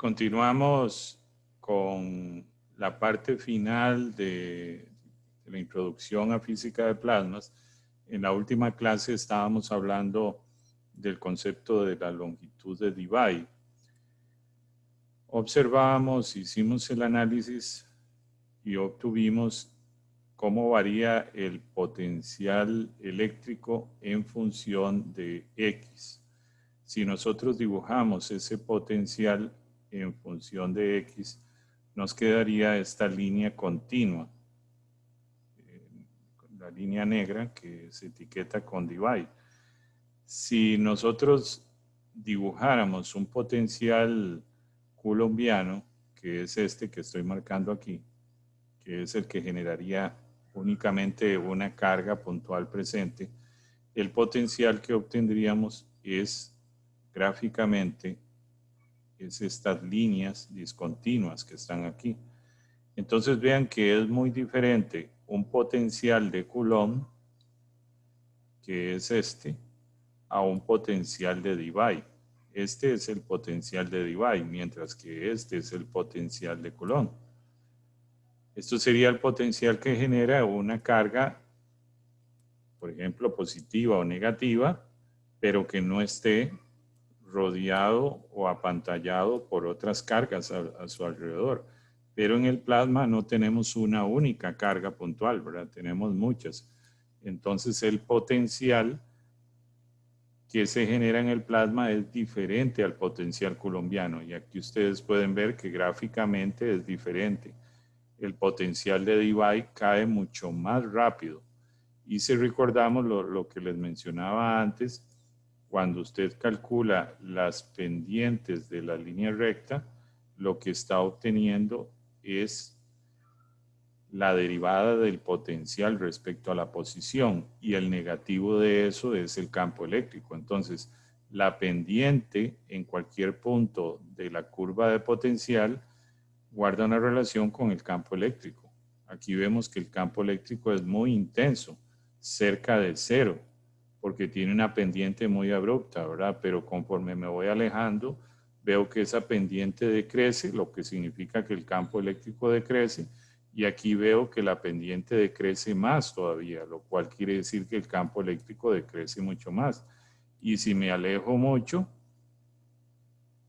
Continuamos con la parte final de la introducción a física de plasmas. En la última clase estábamos hablando del concepto de la longitud de Debye. Observamos, hicimos el análisis y obtuvimos cómo varía el potencial eléctrico en función de X. Si nosotros dibujamos ese potencial en función de X, nos quedaría esta línea continua, la línea negra que se etiqueta con Debye. Si nosotros dibujáramos un potencial coulombiano, que es este que estoy marcando aquí, que es el que generaría únicamente una carga puntual presente, el potencial que obtendríamos es gráficamente estas líneas discontinuas que están aquí. Entonces vean que es muy diferente un potencial de Coulomb, que es este, a un potencial de Debye. Este es el potencial de Debye, mientras que este es el potencial de Coulomb. Esto sería el potencial que genera una carga, por ejemplo, positiva o negativa, pero que no esté rodeado o apantallado por otras cargas a su alrededor. Pero en el plasma no tenemos una única carga puntual, ¿verdad? Tenemos muchas. Entonces el potencial que se genera en el plasma es diferente al potencial coulombiano. Y aquí ustedes pueden ver que gráficamente es diferente. El potencial de Debye cae mucho más rápido. Y si recordamos lo que les mencionaba antes, cuando usted calcula las pendientes de la línea recta, lo que está obteniendo es la derivada del potencial respecto a la posición, y el negativo de eso es el campo eléctrico. Entonces, la pendiente en cualquier punto de la curva de potencial guarda una relación con el campo eléctrico. Aquí vemos que el campo eléctrico es muy intenso, cerca de cero, porque tiene una pendiente muy abrupta, ¿verdad? Pero conforme me voy alejando, veo que esa pendiente decrece, lo que significa que el campo eléctrico decrece, y aquí veo que la pendiente decrece más todavía, lo cual quiere decir que el campo eléctrico decrece mucho más. Y si me alejo mucho,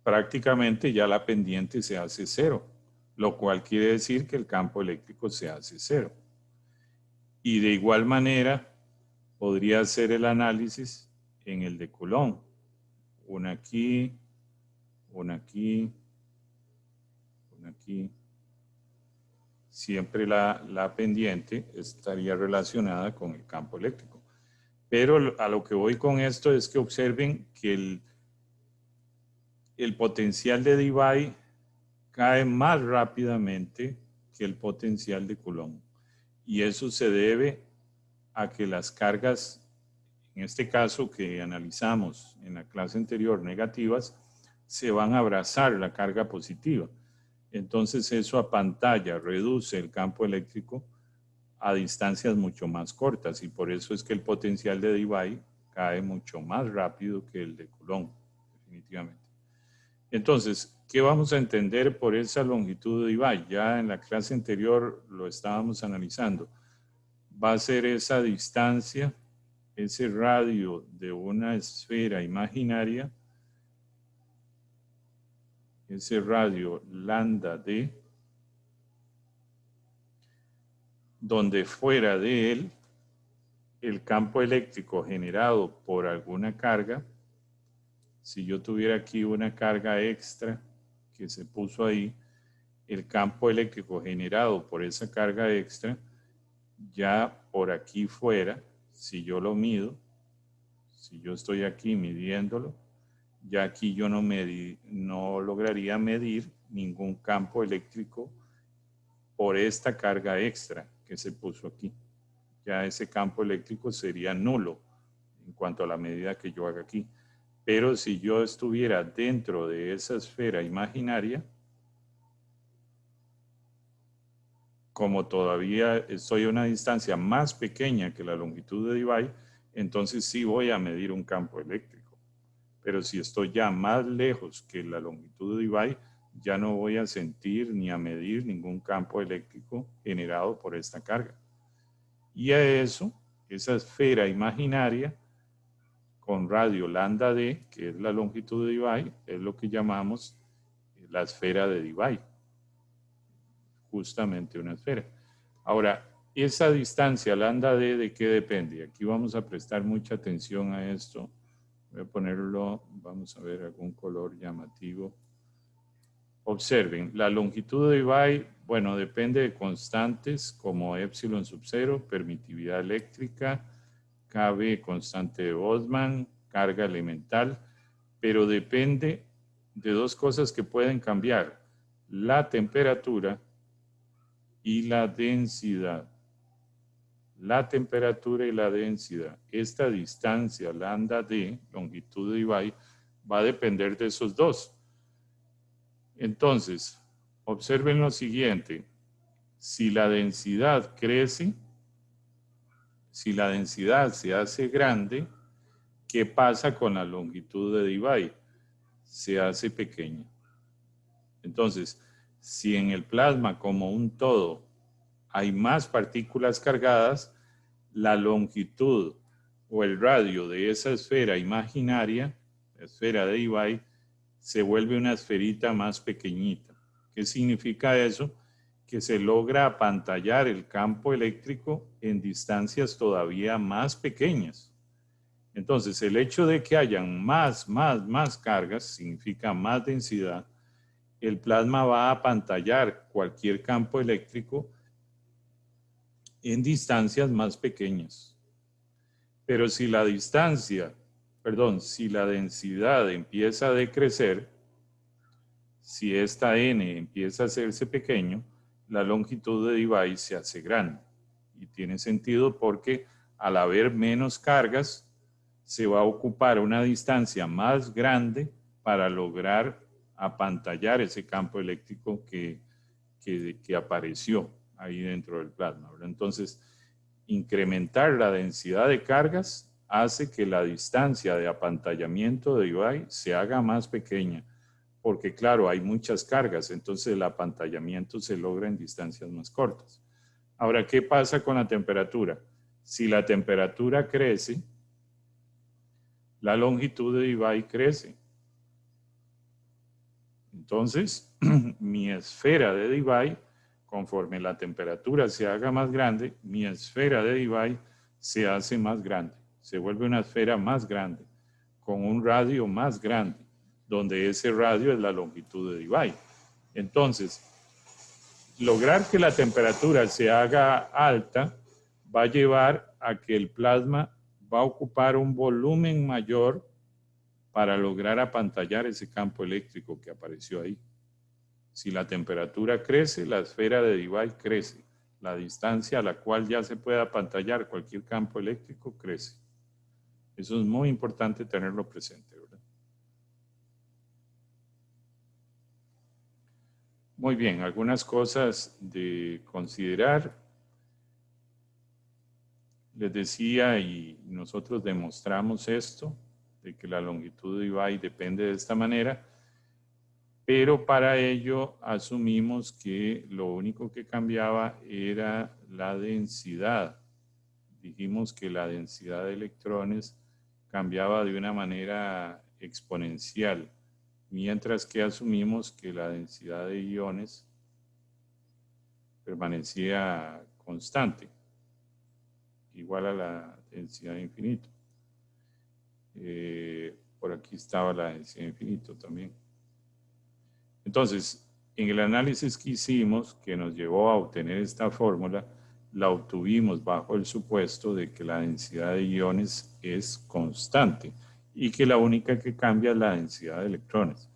prácticamente ya la pendiente se hace cero, lo cual quiere decir que el campo eléctrico se hace cero. Y de igual manera, podría hacer el análisis en el de Coulomb. Una aquí, una aquí, una aquí. Siempre la pendiente estaría relacionada con el campo eléctrico. Pero a lo que voy con esto es que observen que el potencial de Debye cae más rápidamente que el potencial de Coulomb. Y eso se debe a que las cargas, en este caso que analizamos en la clase anterior, negativas, se van a abrazar la carga positiva. Entonces eso apantalla, reduce el campo eléctrico a distancias mucho más cortas, y por eso es que el potencial de Debye cae mucho más rápido que el de Coulomb, definitivamente. Entonces, ¿qué vamos a entender por esa longitud de Debye? Ya en la clase anterior lo estábamos analizando. Va a ser esa distancia, ese radio de una esfera imaginaria, ese radio lambda d, donde fuera de él el campo eléctrico generado por alguna carga, si yo tuviera aquí una carga extra que se puso ahí, el campo eléctrico generado por esa carga extra, ya por aquí fuera, si yo lo mido, si yo estoy aquí midiéndolo, ya aquí yo no lograría medir ningún campo eléctrico por esta carga extra que se puso aquí. Ya ese campo eléctrico sería nulo en cuanto a la medida que yo haga aquí. Pero si yo estuviera dentro de esa esfera imaginaria, como todavía estoy a una distancia más pequeña que la longitud de Debye, entonces sí voy a medir un campo eléctrico. Pero si estoy ya más lejos que la longitud de Debye, ya no voy a sentir ni a medir ningún campo eléctrico generado por esta carga. Y a eso, esa esfera imaginaria con radio lambda d, que es la longitud de Debye, es lo que llamamos la esfera de Debye. Justamente una esfera. Ahora, esa distancia lambda d, ¿de qué depende? Aquí vamos a prestar mucha atención a esto. Voy a ponerlo, vamos a ver algún color llamativo. Observen, la longitud de Debye, bueno, depende de constantes como epsilon sub 0, permitividad eléctrica, KB, constante de Boltzmann, carga elemental, pero depende de dos cosas que pueden cambiar: la temperatura y la densidad. La temperatura y la densidad. Esta distancia lambda d, longitud de Debye, va a depender de esos dos. Entonces, observen lo siguiente: si la densidad crece, si la densidad se hace grande, ¿qué pasa con la longitud de Debye? Se hace pequeña. Entonces, si en el plasma como un todo hay más partículas cargadas, la longitud o el radio de esa esfera imaginaria, la esfera de Debye, se vuelve una esferita más pequeñita. ¿Qué significa eso? Que se logra apantallar el campo eléctrico en distancias todavía más pequeñas. Entonces, el hecho de que hayan más cargas significa más densidad. El plasma va a apantallar cualquier campo eléctrico en distancias más pequeñas. Pero si la densidad empieza a decrecer, si esta n empieza a hacerse pequeño, la longitud de Debye se hace grande. Y tiene sentido porque al haber menos cargas, se va a ocupar una distancia más grande para lograr apantallar ese campo eléctrico que apareció ahí dentro del plasma, ¿verdad? Entonces, incrementar la densidad de cargas hace que la distancia de apantallamiento de Debye se haga más pequeña, porque claro, hay muchas cargas, entonces el apantallamiento se logra en distancias más cortas. Ahora, ¿qué pasa con la temperatura? Si la temperatura crece, la longitud de Debye crece. Entonces, mi esfera de Debye, conforme la temperatura se haga más grande, mi esfera de Debye se hace más grande, se vuelve una esfera más grande, con un radio más grande, donde ese radio es la longitud de Debye. Entonces, lograr que la temperatura se haga alta va a llevar a que el plasma va a ocupar un volumen mayor para lograr apantallar ese campo eléctrico que apareció ahí. Si la temperatura crece, la esfera de Debye crece. La distancia a la cual ya se puede apantallar cualquier campo eléctrico crece. Eso es muy importante tenerlo presente, ¿verdad? Muy bien, algunas cosas de considerar. Les decía, y nosotros demostramos esto, de que la longitud de Debye depende de esta manera, pero para ello asumimos que lo único que cambiaba era la densidad. Dijimos que la densidad de electrones cambiaba de una manera exponencial, mientras que asumimos que la densidad de iones permanecía constante, igual a la densidad de infinito. Por aquí estaba la densidad de infinito también. Entonces, en el análisis que hicimos, que nos llevó a obtener esta fórmula, la obtuvimos bajo el supuesto de que la densidad de iones es constante y que la única que cambia es la densidad de electrones.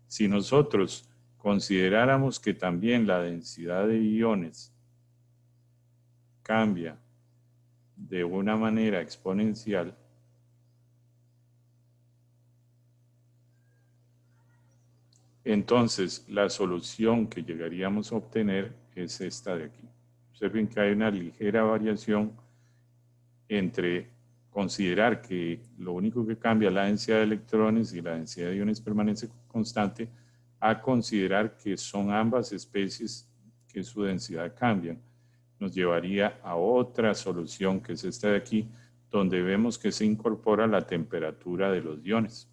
Si nosotros consideráramos que también la densidad de iones cambia de una manera exponencial, entonces la solución que llegaríamos a obtener es esta de aquí. Observen que hay una ligera variación entre considerar que lo único que cambia es la densidad de electrones y la densidad de iones permanece constante, a considerar que son ambas especies que su densidad cambian. Nos llevaría a otra solución, que es esta de aquí, donde vemos que se incorpora la temperatura de los iones,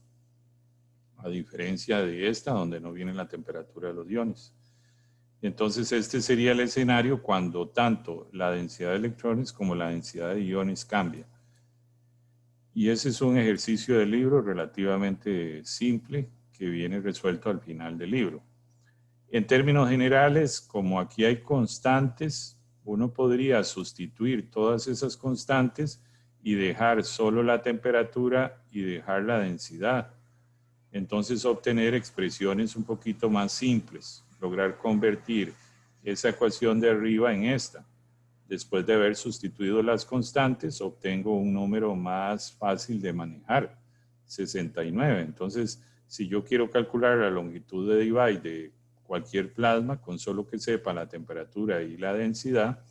a diferencia de esta, donde no viene la temperatura de los iones. Entonces, este sería el escenario cuando tanto la densidad de electrones como la densidad de iones cambia. Y ese es un ejercicio del libro relativamente simple que viene resuelto al final del libro. En términos generales, como aquí hay constantes, uno podría sustituir todas esas constantes y dejar solo la temperatura y dejar la densidad. Entonces obtener expresiones un poquito más simples, lograr convertir esa ecuación de arriba en esta. Después de haber sustituido las constantes, obtengo un número más fácil de manejar, 69. Entonces, si yo quiero calcular la longitud de Debye de cualquier plasma, con solo que sepa la temperatura y la densidad,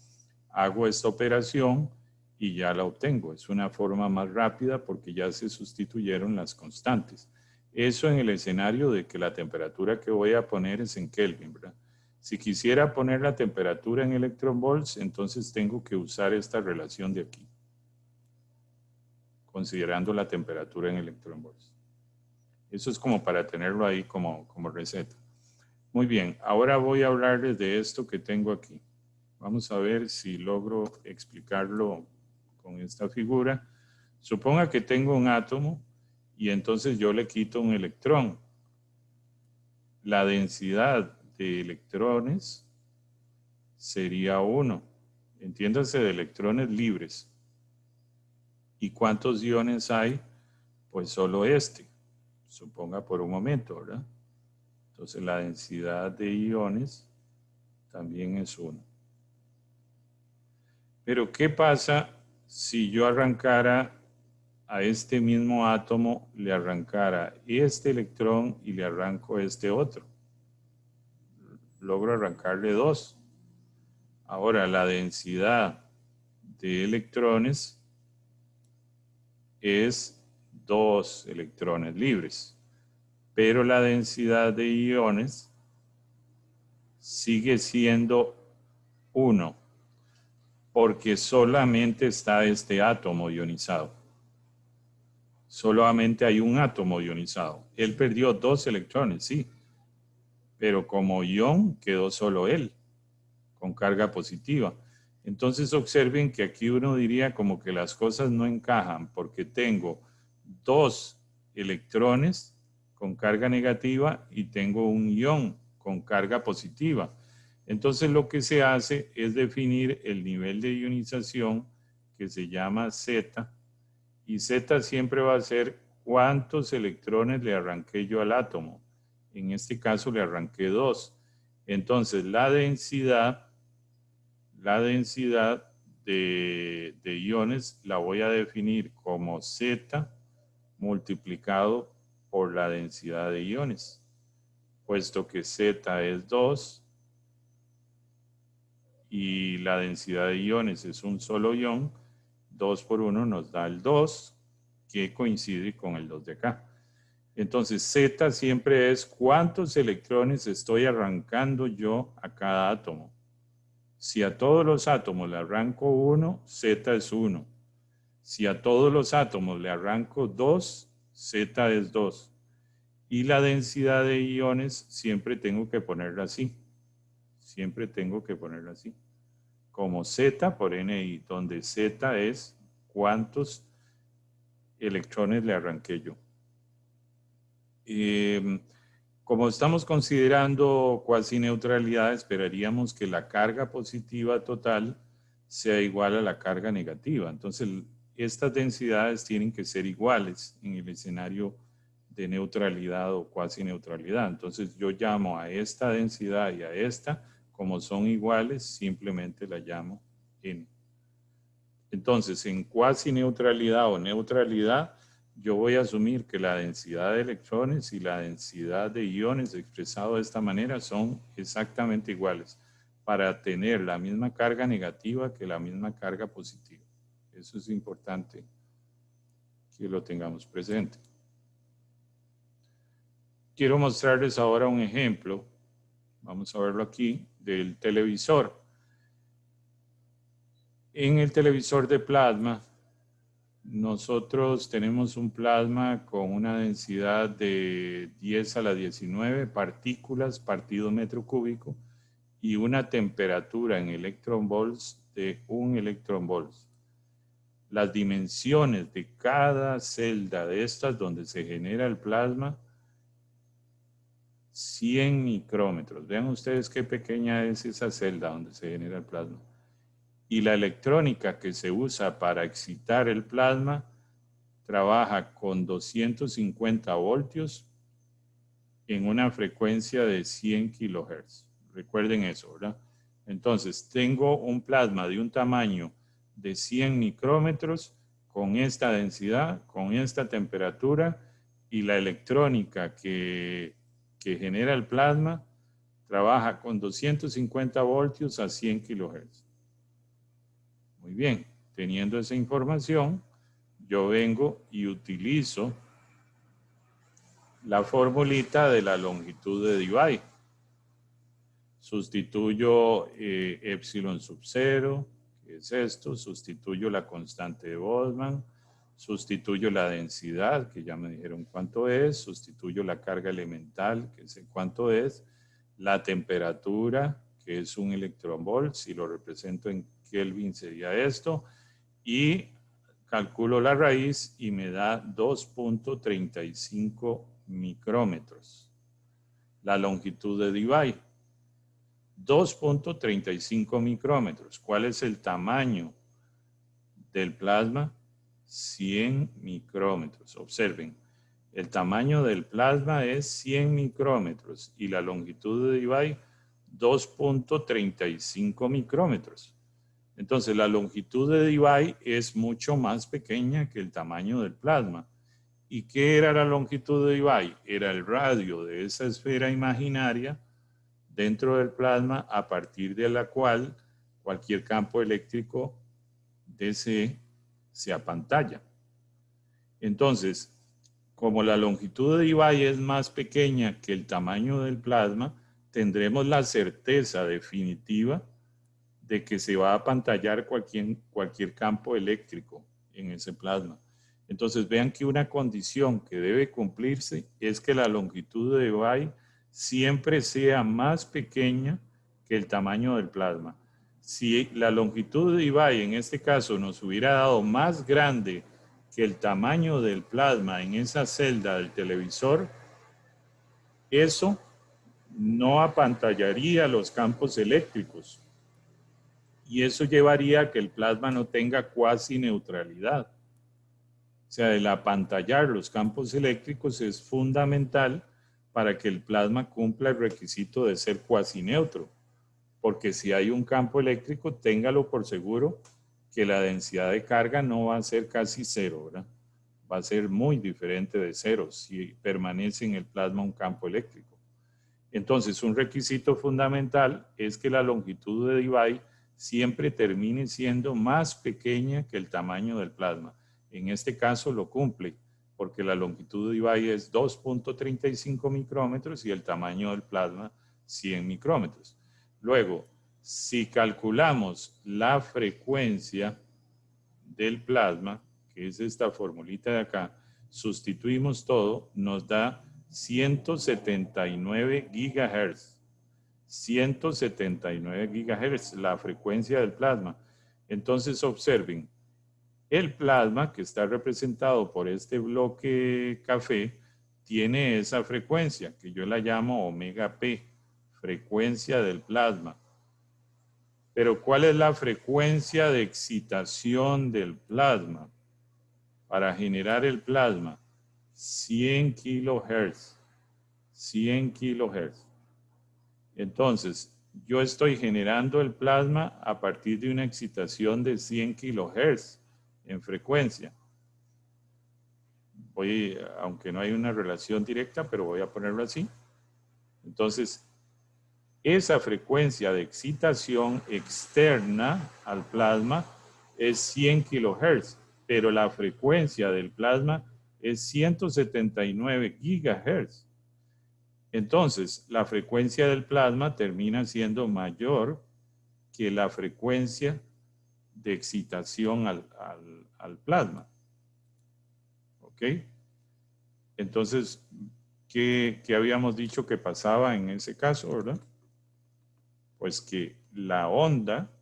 hago esta operación y ya la obtengo. Es una forma más rápida porque ya se sustituyeron las constantes. Eso en el escenario de que la temperatura que voy a poner es en Kelvin, ¿verdad? Si quisiera poner la temperatura en electronvolts, entonces tengo que usar esta relación de aquí, considerando la temperatura en electronvolts. Eso es como para tenerlo ahí como receta. Muy bien, ahora voy a hablarles de esto que tengo aquí. Vamos a ver si logro explicarlo con esta figura. Suponga que tengo un átomo y entonces yo le quito un electrón. La densidad de electrones sería 1. Entiéndase de electrones libres. ¿Y cuántos iones hay? Pues solo este. Suponga por un momento, ¿verdad? Entonces la densidad de iones también es 1. Pero ¿qué pasa si yo arrancara a este mismo átomo, le arrancara este electrón y le arranco este otro? Logro arrancarle 2. Ahora la densidad de electrones es 2 electrones libres, pero la densidad de iones sigue siendo 1, porque solamente está este átomo ionizado. Solamente hay un átomo ionizado. Él perdió 2 electrones, sí, pero como ion quedó solo él, con carga positiva. Entonces observen que aquí uno diría como que las cosas no encajan, porque tengo 2 electrones con carga negativa y tengo un ion con carga positiva. Entonces lo que se hace es definir el nivel de ionización que se llama Z, y Z siempre va a ser cuántos electrones le arranqué yo al átomo. En este caso le arranqué 2. Entonces la densidad de iones la voy a definir como Z multiplicado por la densidad de iones, puesto que Z es 2 y la densidad de iones es un solo ion. 2 por 1 nos da el 2, que coincide con el 2 de acá. Entonces Z siempre es cuántos electrones estoy arrancando yo a cada átomo. Si a todos los átomos le arranco 1, Z es 1. Si a todos los átomos le arranco 2, Z es 2. Y la densidad de iones siempre tengo que ponerla así. Siempre tengo que ponerla así. Como Z por NI, donde Z es cuántos electrones le arranqué yo. Como estamos considerando cuasi neutralidad, esperaríamos que la carga positiva total sea igual a la carga negativa. Entonces, estas densidades tienen que ser iguales en el escenario de neutralidad o cuasi neutralidad. Entonces, yo llamo a esta densidad y a esta, como son iguales, simplemente la llamo N. Entonces, en cuasi neutralidad o neutralidad, yo voy a asumir que la densidad de electrones y la densidad de iones expresado de esta manera son exactamente iguales para tener la misma carga negativa que la misma carga positiva. Eso es importante que lo tengamos presente. quiero mostrarles ahora un ejemplo. Vamos a verlo aquí, del televisor. En el televisor de plasma, nosotros tenemos un plasma con una densidad de 10 a la 19 partículas partido metro cúbico y una temperatura en electronvolts de 1 electronvolts. Las dimensiones de cada celda de estas donde se genera el plasma, 100 micrómetros. Vean ustedes qué pequeña es esa celda donde se genera el plasma. Y la electrónica que se usa para excitar el plasma trabaja con 250 voltios en una frecuencia de 100 kilohertz. Recuerden eso, ¿verdad? Entonces, tengo un plasma de un tamaño de 100 micrómetros con esta densidad, con esta temperatura, y la electrónica que genera el plasma trabaja con 250 voltios a 100 kilohertz. Muy bien, teniendo esa información, yo vengo y utilizo la formulita de la longitud de Debye. Sustituyo epsilon sub 0, que es esto, sustituyo la constante de Boltzmann, sustituyo la densidad, que ya me dijeron cuánto es, sustituyo la carga elemental, que sé cuánto es, la temperatura, que es 1 electronvolt, si lo represento en Kelvin sería esto, y calculo la raíz y me da 2.35 micrómetros. La longitud de Debye, 2.35 micrómetros. ¿Cuál es el tamaño del plasma? 100 micrómetros. Observen, el tamaño del plasma es 100 micrómetros y la longitud de Debye 2.35 micrómetros. Entonces, la longitud de Debye es mucho más pequeña que el tamaño del plasma. ¿Y qué era la longitud de Debye? Era el radio de esa esfera imaginaria dentro del plasma a partir de la cual cualquier campo eléctrico DC se apantalla. Entonces, como la longitud de Debye es más pequeña que el tamaño del plasma, tendremos la certeza definitiva de que se va a apantallar cualquier campo eléctrico en ese plasma. Entonces vean que una condición que debe cumplirse es que la longitud de Debye siempre sea más pequeña que el tamaño del plasma. Si la longitud de Debye en este caso nos hubiera dado más grande que el tamaño del plasma en esa celda del televisor, eso no apantallaría los campos eléctricos. Y eso llevaría a que el plasma no tenga cuasi neutralidad. O sea, el apantallar los campos eléctricos es fundamental para que el plasma cumpla el requisito de ser cuasi neutro. Porque si hay un campo eléctrico, téngalo por seguro que la densidad de carga no va a ser casi cero, ¿verdad? Va a ser muy diferente de cero si permanece en el plasma un campo eléctrico. Entonces, un requisito fundamental es que la longitud de Debye siempre termine siendo más pequeña que el tamaño del plasma. En este caso lo cumple, porque la longitud de Debye es 2.35 micrómetros y el tamaño del plasma 100 micrómetros. Luego, si calculamos la frecuencia del plasma, que es esta formulita de acá, sustituimos todo, nos da 179 gigahertz. 179 gigahertz, la frecuencia del plasma. Entonces observen, el plasma que está representado por este bloque café tiene esa frecuencia que yo la llamo omega P, frecuencia del plasma. Pero ¿cuál es la frecuencia de excitación del plasma? Para generar el plasma, 100 kilohertz. 100 kilohertz. Entonces, yo estoy generando el plasma a partir de una excitación de 100 kilohertz en frecuencia. Aunque no hay una relación directa, pero voy a ponerlo así. Entonces, esa frecuencia de excitación externa al plasma es 100 kilohertz, pero la frecuencia del plasma es 179 gigahertz. Entonces, la frecuencia del plasma termina siendo mayor que la frecuencia de excitación al plasma. ¿Ok? Entonces, ¿qué habíamos dicho que pasaba en ese caso, verdad? Pues que la onda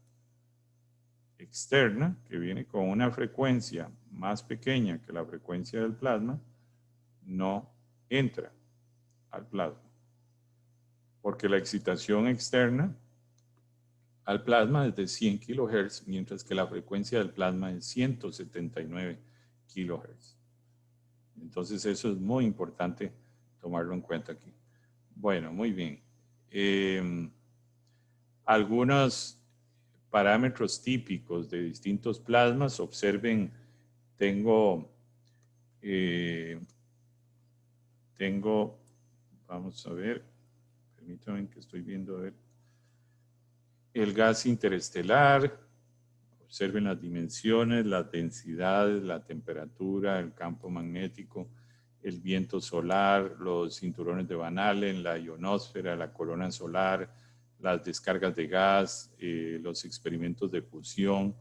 externa, que viene con una frecuencia más pequeña que la frecuencia del plasma, no entra al plasma. Porque la excitación externa al plasma es de 100 kHz, mientras que la frecuencia del plasma es 179 kHz. Entonces eso es muy importante tomarlo en cuenta aquí. Bueno, muy bien. Algunos parámetros típicos de distintos plasmas. Observen, tengo, vamos a ver, permítanme que estoy viendo, a ver, el gas interestelar. Observen las dimensiones, las densidades, la temperatura, el campo magnético, el viento solar, los cinturones de Van Allen, la ionosfera, la corona solar, las descargas de gas, los experimentos de fusión.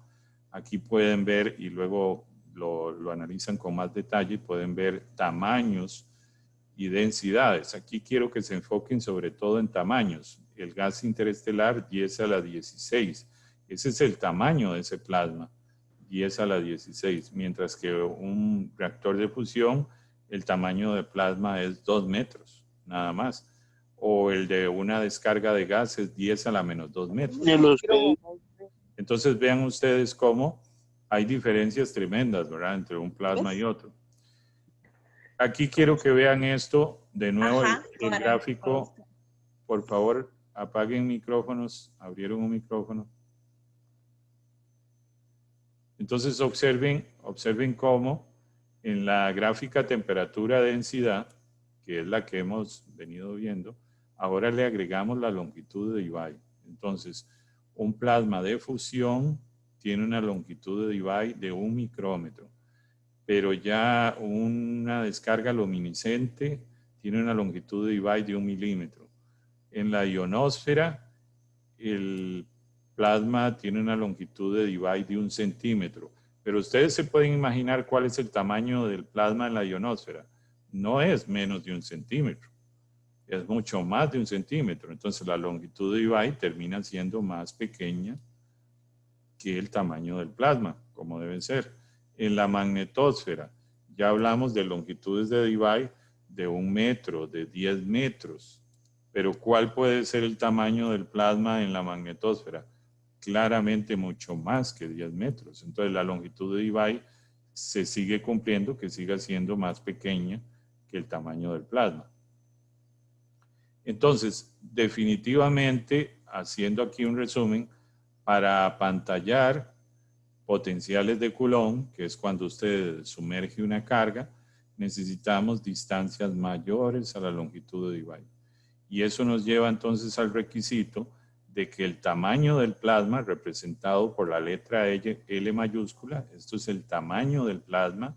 Aquí pueden ver, y luego lo analizan con más detalle, pueden ver tamaños y densidades. Aquí quiero que se enfoquen sobre todo en tamaños. El gas interestelar 10 a la 16. Ese es el tamaño de ese plasma, 10 a la 16. Mientras que un reactor de fusión, el tamaño de plasma es 2 metros, nada más. O el de una descarga de gas es 10 a la menos 2 metros. Entonces vean ustedes cómo hay diferencias tremendas, ¿verdad? Entre un plasma y otro. Aquí quiero que vean esto, de nuevo el gráfico. Por favor, apaguen micrófonos, abrieron un micrófono. Entonces observen cómo en la gráfica temperatura-densidad, que es la que hemos venido viendo, ahora le agregamos la longitud de Debye. Entonces, un plasma de fusión tiene una longitud de Debye de 1 micrómetro, pero ya una descarga luminiscente tiene una longitud de Debye de 1 milímetro. En la ionosfera, el plasma tiene una longitud de Debye de 1 centímetro. Pero ustedes se pueden imaginar cuál es el tamaño del plasma en la ionosfera. No es menos de 1 centímetro. Es mucho más de 1 centímetro. Entonces la longitud de Debye termina siendo más pequeña que el tamaño del plasma, como debe ser. En la magnetosfera, ya hablamos de longitudes de Debye de 1 metro, de 10 metros. Pero ¿cuál puede ser el tamaño del plasma en la magnetosfera? Claramente mucho más que 10 metros. Entonces la longitud de Debye se sigue cumpliendo que siga siendo más pequeña que el tamaño del plasma. Entonces, definitivamente, haciendo aquí un resumen, para apantallar potenciales de Coulomb, que es cuando usted sumerge una carga, necesitamos distancias mayores a la longitud de Debye. Y eso nos lleva entonces al requisito de que el tamaño del plasma, representado por la letra L mayúscula, esto es el tamaño del plasma,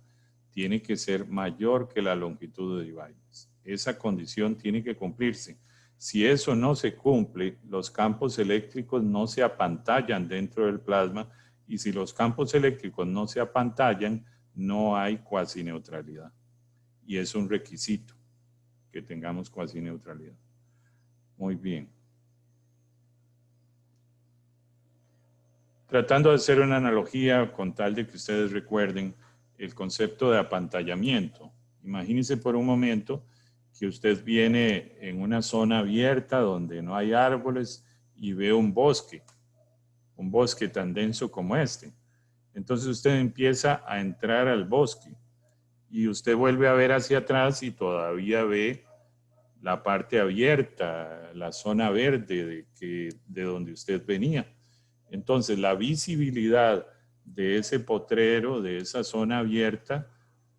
tiene que ser mayor que la longitud de Debye. Esa condición tiene que cumplirse. Si eso no se cumple, los campos eléctricos no se apantallan dentro del plasma, y si los campos eléctricos no se apantallan, no hay cuasineutralidad. Y es un requisito que tengamos cuasineutralidad. Muy bien. Tratando de hacer una analogía con tal de que ustedes recuerden el concepto de apantallamiento. Imagínense por un momento que usted viene en una zona abierta donde no hay árboles y ve un bosque tan denso como este. Entonces usted empieza a entrar al bosque y usted vuelve a ver hacia atrás y todavía ve la parte abierta, la zona verde de donde usted venía. Entonces, la visibilidad de ese potrero, de esa zona abierta,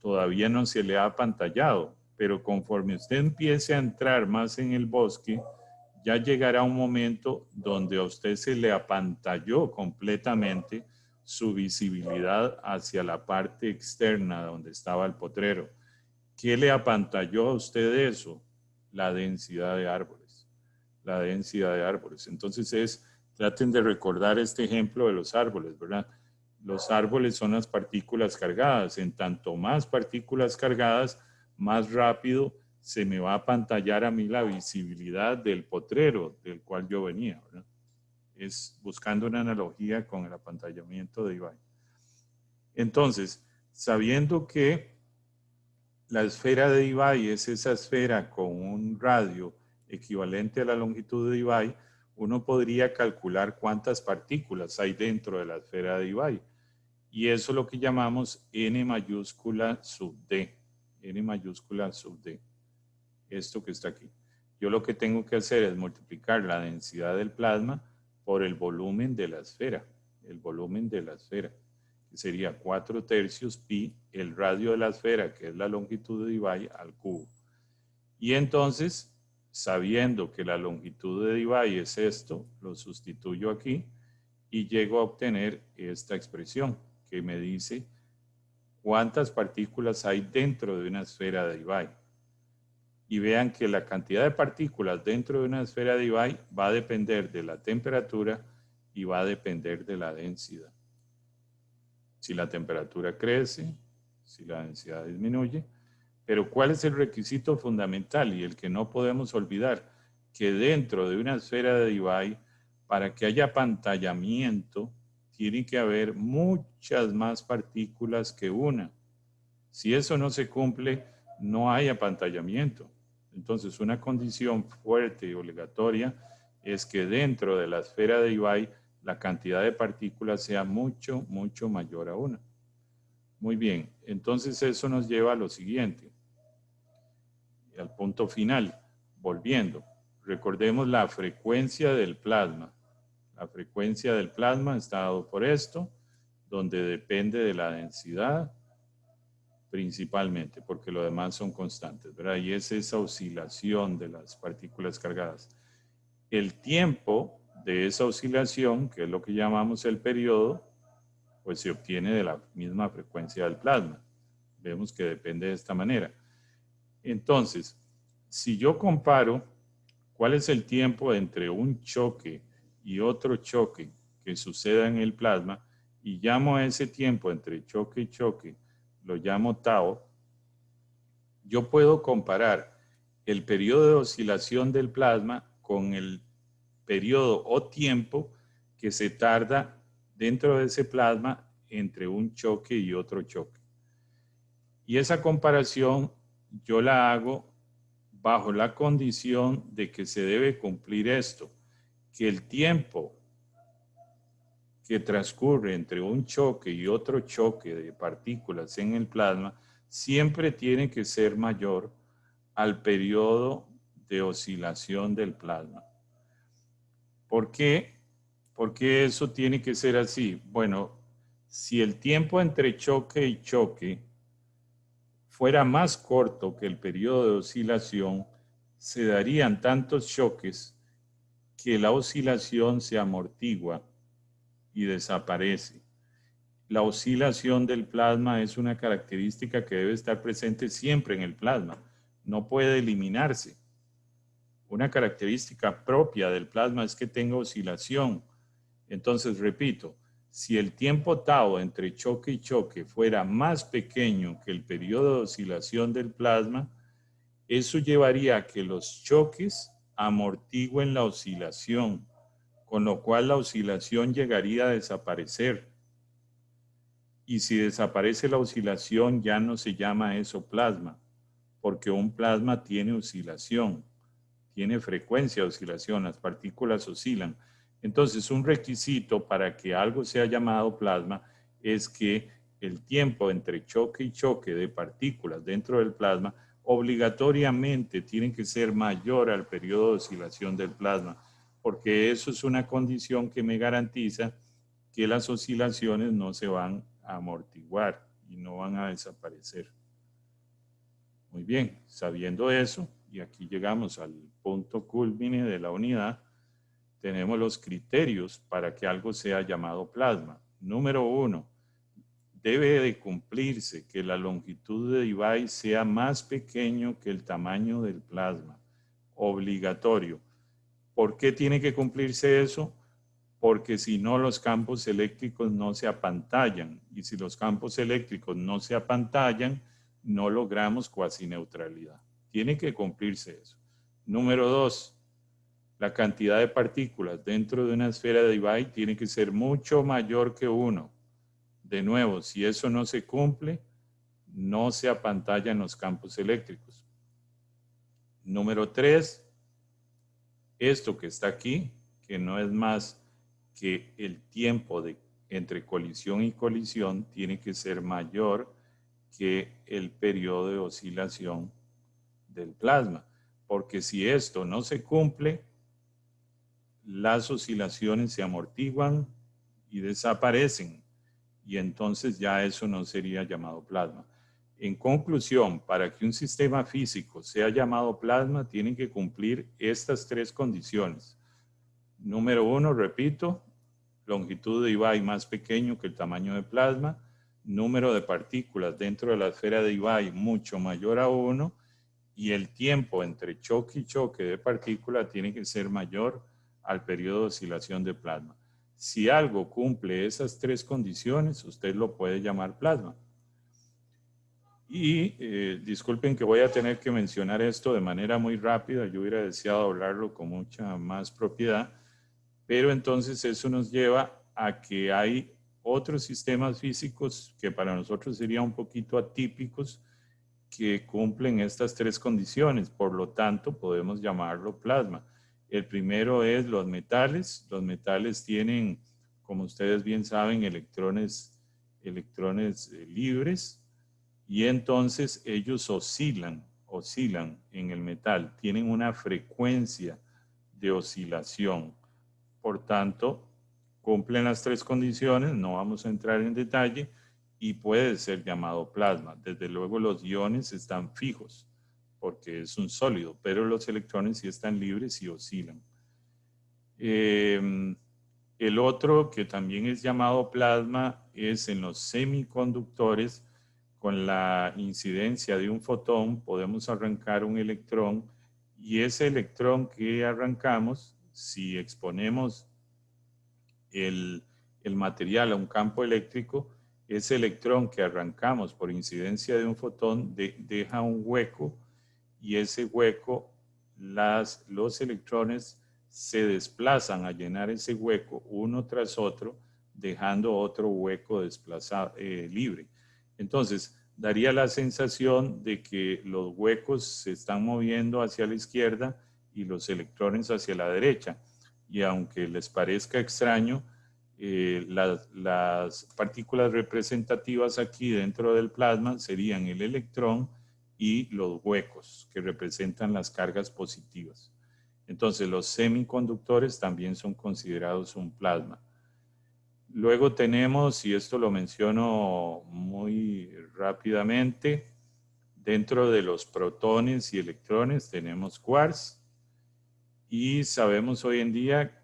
todavía no se le ha apantallado, pero conforme usted empiece a entrar más en el bosque, ya llegará un momento donde a usted se le apantalló completamente su visibilidad hacia la parte externa donde estaba el potrero. ¿Qué le apantalló a usted eso? la densidad de árboles. La densidad de árboles. Entonces traten de recordar este ejemplo de los árboles, ¿verdad? Los árboles son las partículas cargadas. En tanto más partículas cargadas, más rápido se me va a apantallar a mí la visibilidad del potrero del cual yo venía, ¿verdad? Es buscando una analogía con el apantallamiento de Debye. Entonces, sabiendo que la esfera de Debye es esa esfera con un radio equivalente a la longitud de Debye, uno podría calcular cuántas partículas hay dentro de la esfera de Debye. Y eso es lo que llamamos n mayúscula sub d. N mayúscula sub d. Esto que está aquí. Yo lo que tengo que hacer es multiplicar la densidad del plasma por el volumen de la esfera. El volumen de la esfera. Que sería 4/3 pi, el radio de la esfera, que es la longitud de Debye, al cubo. Y entonces, sabiendo que la longitud de Debye es esto, lo sustituyo aquí y llego a obtener esta expresión que me dice cuántas partículas hay dentro de una esfera de Debye. Y vean que la cantidad de partículas dentro de una esfera de Debye va a depender de la temperatura y va a depender de la densidad. Si la temperatura crece, si la densidad disminuye. Pero ¿cuál es el requisito fundamental y el que no podemos olvidar? Que dentro de una esfera de Debye, para que haya apantallamiento, tiene que haber muchas más partículas que una. Si eso no se cumple, no hay apantallamiento. Entonces, una condición fuerte y obligatoria es que dentro de la esfera de Debye la cantidad de partículas sea mucho, mucho mayor a una. Muy bien, entonces eso nos lleva a lo siguiente, al punto final. Volviendo, recordemos la frecuencia del plasma. La frecuencia del plasma está dado por esto, donde depende de la densidad, principalmente, porque lo demás son constantes, ¿verdad? Y es esa oscilación de las partículas cargadas. El tiempo de esa oscilación, que es lo que llamamos el periodo, pues se obtiene de la misma frecuencia del plasma. Vemos que depende de esta manera. Entonces, si yo comparo cuál es el tiempo entre un choque y otro choque que suceda en el plasma, y llamo a ese tiempo entre choque y choque, lo llamo tau, yo puedo comparar el periodo de oscilación del plasma con el periodo o tiempo que se tarda dentro de ese plasma entre un choque y otro choque. Y esa comparación yo la hago bajo la condición de que se debe cumplir esto, que el tiempo que transcurre entre un choque y otro choque de partículas en el plasma siempre tiene que ser mayor al periodo de oscilación del plasma. ¿Por qué? ¿Por qué eso tiene que ser así? Bueno, si el tiempo entre choque y choque fuera más corto que el periodo de oscilación, se darían tantos choques que la oscilación se amortigua y desaparece. La oscilación del plasma es una característica que debe estar presente siempre en el plasma, no puede eliminarse. Una característica propia del plasma es que tenga oscilación. Entonces, repito, si el tiempo tau entre choque y choque fuera más pequeño que el periodo de oscilación del plasma, eso llevaría a que los choques amortigüen la oscilación, con lo cual la oscilación llegaría a desaparecer. Y si desaparece la oscilación, ya no se llama eso plasma, porque un plasma tiene oscilación, tiene frecuencia de oscilación, las partículas oscilan. Entonces, un requisito para que algo sea llamado plasma es que el tiempo entre choque y choque de partículas dentro del plasma obligatoriamente tiene que ser mayor al periodo de oscilación del plasma, porque eso es una condición que me garantiza que las oscilaciones no se van a amortiguar y no van a desaparecer. Muy bien, sabiendo eso, y aquí llegamos al punto culmine de la unidad, tenemos los criterios para que algo sea llamado plasma. Número 1, debe de cumplirse que la longitud de Debye sea más pequeño que el tamaño del plasma. obligatorio. ¿Por qué tiene que cumplirse eso? Porque si no, los campos eléctricos no se apantallan. Y si los campos eléctricos no se apantallan, no logramos cuasi neutralidad. Tiene que cumplirse eso. Número 2, la cantidad de partículas dentro de una esfera de Debye tiene que ser mucho mayor que 1. De nuevo, si eso no se cumple, no se apantallan los campos eléctricos. Número 3, esto que está aquí, que no es más que el tiempo entre colisión y colisión, tiene que ser mayor que el periodo de oscilación del plasma. Porque si esto no se cumple, las oscilaciones se amortiguan y desaparecen. Y entonces ya eso no sería llamado plasma. En conclusión, para que un sistema físico sea llamado plasma, tiene que cumplir estas 3 condiciones. Número 1, repito, longitud de Debye más pequeño que el tamaño de plasma, número de partículas dentro de la esfera de Debye mucho mayor a 1, y el tiempo entre choque y choque de partícula tiene que ser mayor al periodo de oscilación de plasma. Si algo cumple esas 3 condiciones, usted lo puede llamar plasma. Y disculpen que voy a tener que mencionar esto de manera muy rápida, yo hubiera deseado hablarlo con mucha más propiedad, pero entonces eso nos lleva a que hay otros sistemas físicos que para nosotros serían un poquito atípicos, que cumplen estas 3 condiciones, por lo tanto podemos llamarlo plasma. El primero es los metales. Los metales tienen, como ustedes bien saben, electrones libres, y entonces ellos oscilan en el metal, tienen una frecuencia de oscilación. Por tanto, cumplen las 3 condiciones, no vamos a entrar en detalle, y puede ser llamado plasma. Desde luego los iones están fijos porque es un sólido, pero los electrones sí están libres y oscilan. El otro que también es llamado plasma es en los semiconductores. Con la incidencia de un fotón podemos arrancar un electrón, y ese electrón que arrancamos, si exponemos el material a un campo eléctrico, ese electrón que arrancamos por incidencia de un fotón deja un hueco, y ese hueco, los electrones se desplazan a llenar ese hueco uno tras otro, dejando otro hueco desplazado, libre. Entonces, daría la sensación de que los huecos se están moviendo hacia la izquierda y los electrones hacia la derecha. Y aunque les parezca extraño, las partículas representativas aquí dentro del plasma serían el electrón y los huecos que representan las cargas positivas. Entonces los semiconductores también son considerados un plasma. Luego tenemos, y esto lo menciono muy rápidamente, dentro de los protones y electrones tenemos quarks, y sabemos hoy en día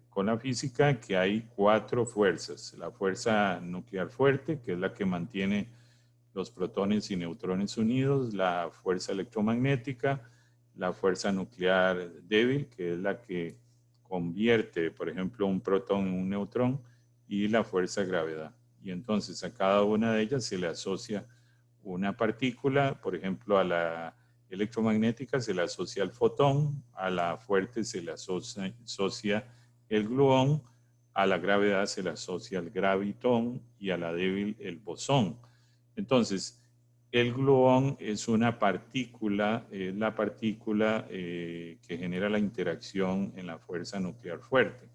con la física que hay 4 fuerzas. La fuerza nuclear fuerte, que es la que mantiene los protones y neutrones unidos; la fuerza electromagnética; la fuerza nuclear débil, que es la que convierte, por ejemplo, un protón en un neutrón; y la fuerza gravedad. Y entonces a cada una de ellas se le asocia una partícula. Por ejemplo, a la electromagnética se le asocia el fotón, a la fuerte se le asocia el gluón, a la gravedad se le asocia el gravitón, y a la débil el bosón. Entonces, el gluón es una partícula, es la partícula que genera la interacción en la fuerza nuclear fuerte.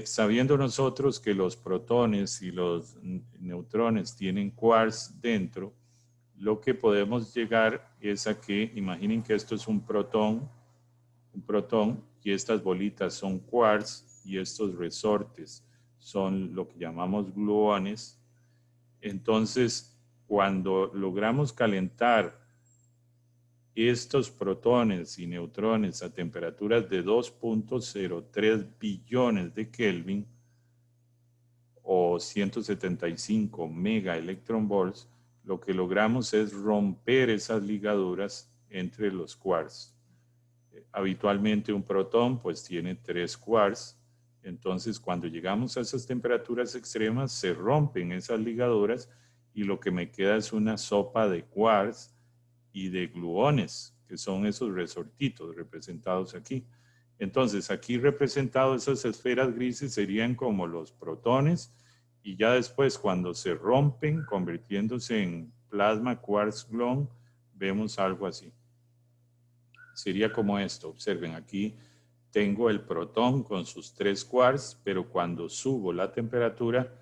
Sabiendo nosotros que los protones y los neutrones tienen quarks dentro, lo que podemos llegar es a que, imaginen que esto es un protón, y estas bolitas son quarks, y estos resortes son lo que llamamos gluones. Entonces, cuando logramos calentar estos protones y neutrones a temperaturas de 2.03 billones de Kelvin o 175 megaelectronvolts, lo que logramos es romper esas ligaduras entre los quarks. Habitualmente un protón pues tiene 3 quarks. Entonces cuando llegamos a esas temperaturas extremas se rompen esas ligaduras y lo que me queda es una sopa de quarks y de gluones, que son esos resortitos representados aquí. Entonces aquí representados esas esferas grises serían como los protones, y ya después cuando se rompen convirtiéndose en plasma quarks gluon, vemos algo así. Sería como esto. Observen, aquí tengo el protón con sus 3 quarks, pero cuando subo la temperatura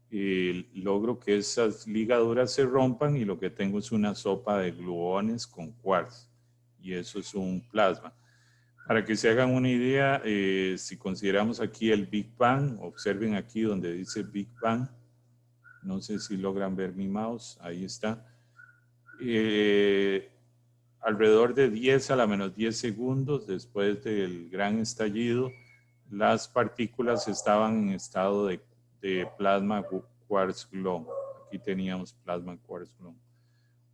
logro que esas ligaduras se rompan y lo que tengo es una sopa de gluones con quarks, y eso es un plasma. Para que se hagan una idea, si consideramos aquí el Big Bang, observen aquí donde dice Big Bang, no sé si logran ver mi mouse, ahí está. Alrededor de 10 a la menos 10 segundos después del gran estallido, las partículas estaban en estado de plasma quarks gluon. Aquí teníamos plasma quarks gluon.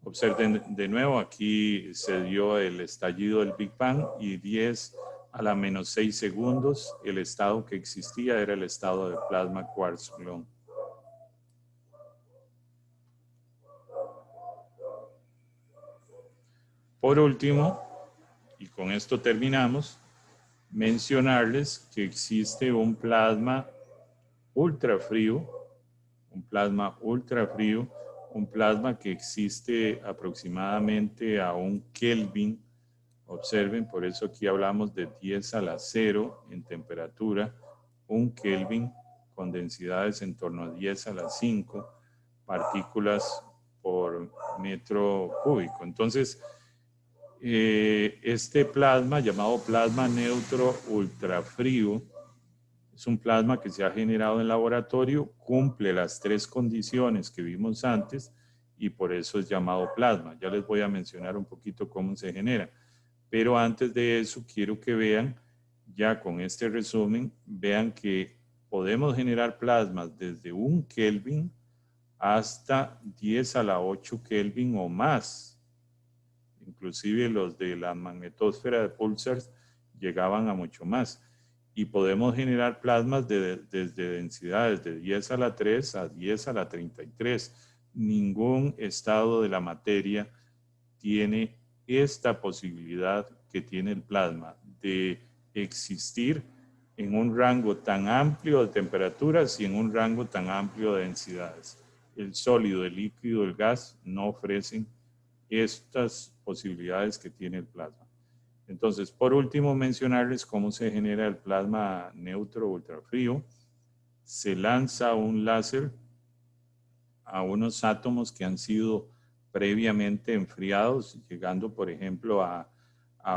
Observen de nuevo, aquí se dio el estallido del Big Bang y 10 a la menos 6 segundos, el estado que existía era el estado de plasma quarks gluon. Por último, y con esto terminamos, mencionarles que existe un plasma ultrafrío, un plasma que existe aproximadamente a 1 Kelvin. Observen, por eso aquí hablamos de 10 a la 0 en temperatura, 1 Kelvin con densidades en torno a 10 a la 5 partículas por metro cúbico. Entonces, este plasma, llamado plasma neutro ultrafrío, es un plasma que se ha generado en laboratorio, cumple las 3 condiciones que vimos antes y por eso es llamado plasma. Ya les voy a mencionar un poquito cómo se genera. Pero antes de eso quiero que vean, ya con este resumen, vean que podemos generar plasmas desde 1 Kelvin hasta 10 a la 8 Kelvin o más. Inclusive los de la magnetosfera de pulsars llegaban a mucho más. Y podemos generar plasmas desde densidades de 10 a la 3 a 10 a la 33. Ningún estado de la materia tiene esta posibilidad que tiene el plasma de existir en un rango tan amplio de temperaturas y en un rango tan amplio de densidades. El sólido, el líquido, el gas no ofrecen estas posibilidades que tiene el plasma. Entonces, por último, mencionarles cómo se genera el plasma neutro ultrafrío. Se lanza un láser a unos átomos que han sido previamente enfriados, llegando, por ejemplo, a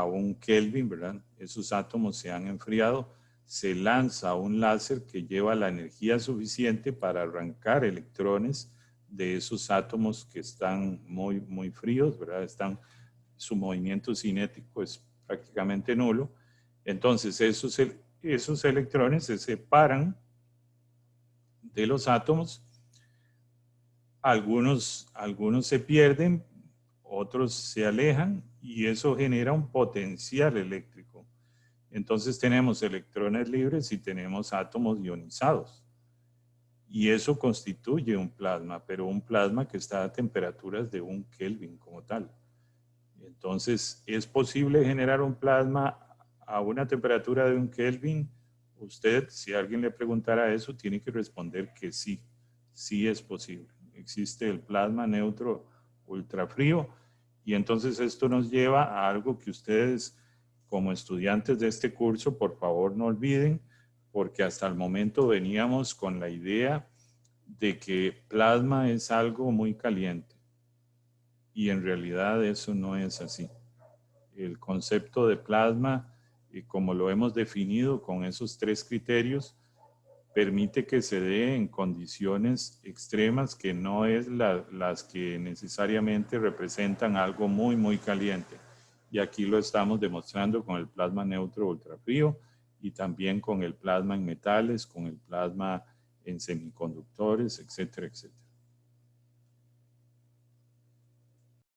1 Kelvin, ¿verdad? Esos átomos se han enfriado. Se lanza un láser que lleva la energía suficiente para arrancar electrones de esos átomos que están muy, muy fríos, ¿verdad? Su movimiento cinético es prácticamente nulo. Entonces, esos electrones se separan de los átomos. Algunos se pierden, otros se alejan y eso genera un potencial eléctrico. Entonces tenemos electrones libres y tenemos átomos ionizados. Y eso constituye un plasma, pero un plasma que está a temperaturas de 1 Kelvin como tal. Entonces, ¿es posible generar un plasma a una temperatura de 1 Kelvin? Usted, si alguien le preguntara eso, tiene que responder que sí, sí es posible. Existe el plasma neutro ultrafrío y entonces esto nos lleva a algo que ustedes como estudiantes de este curso, por favor no olviden, porque hasta el momento veníamos con la idea de que plasma es algo muy caliente y en realidad eso no es así. El concepto de plasma, como lo hemos definido con esos 3 criterios, permite que se dé en condiciones extremas que no es las que necesariamente representan algo muy, muy caliente. Y aquí lo estamos demostrando con el plasma neutro ultrafrío y también con el plasma en metales, con el plasma en semiconductores, etcétera, etcétera.